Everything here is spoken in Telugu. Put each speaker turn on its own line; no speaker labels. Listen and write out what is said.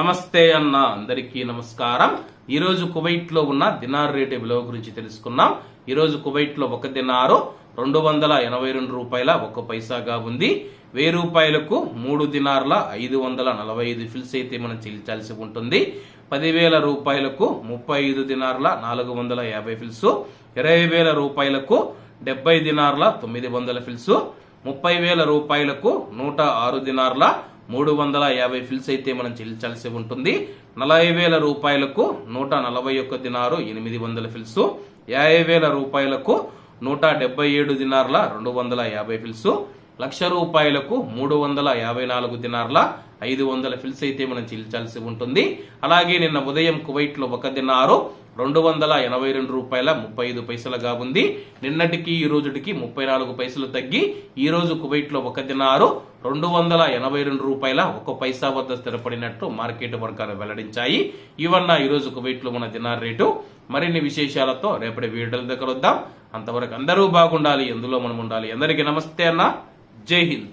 నమస్తే అన్న అందరికీ నమస్కారం. ఈ రోజు కువైట్ లో ఉన్న దినార్ రేటు విలువ గురించి తెలుసుకున్నాం. ఈ రోజు కువైట్ లో ఒక దినారు 282 రూపాయల 1 పైసాగా ఉంది. 1000 రూపాయలకు 3 దినార్ల 545 ఫిల్స్ అయితే మనం చెల్లించాల్సి ఉంటుంది. 10,000 రూపాయలకు 35 దినార్ల 450 ఫిల్స్, 20,000 రూపాయలకు 70 దినార్ల 900 ఫిల్స్, 30,000 రూపాయలకు 106 దినార్ల 350 ఫిల్స్ అయితే మనం చెల్లించాల్సి ఉంటుంది. 40,000 రూపాయలకు 141 దినారు 800 ఫిల్స్, 50,000 రూపాయలకు 177 దినార్ల 250 ఫిల్స్, 1,00,000 రూపాయలకు 354 దినార్ల 500 ఫిల్స్ అయితే మనం చెల్లించాల్సి ఉంటుంది. అలాగే నిన్న ఉదయం కువైట్ లో ఒక దినారు 282 రూపాయల 35 పైసలుగా ఉంది. నిన్నటికి ఈ రోజుకి 34 పైసలు తగ్గి ఈ రోజు కువైట్ లో ఒక దినారు 282 రూపాయల 1 పైసా వద్ద స్థిరపడినట్టు మార్కెట్ వర్గాలు వెల్లడించాయి. ఇవన్న ఈ రోజు కువైట్ లో మన దినార్ రేటు. మరిన్ని విశేషాలతో రేపటి వీడియోల దగ్గర వద్దాం. అంతవరకు అందరూ బాగుండాలి, ఎందులో మనం ఉండాలి. అందరికీ నమస్తే అన్న, జై హింద్.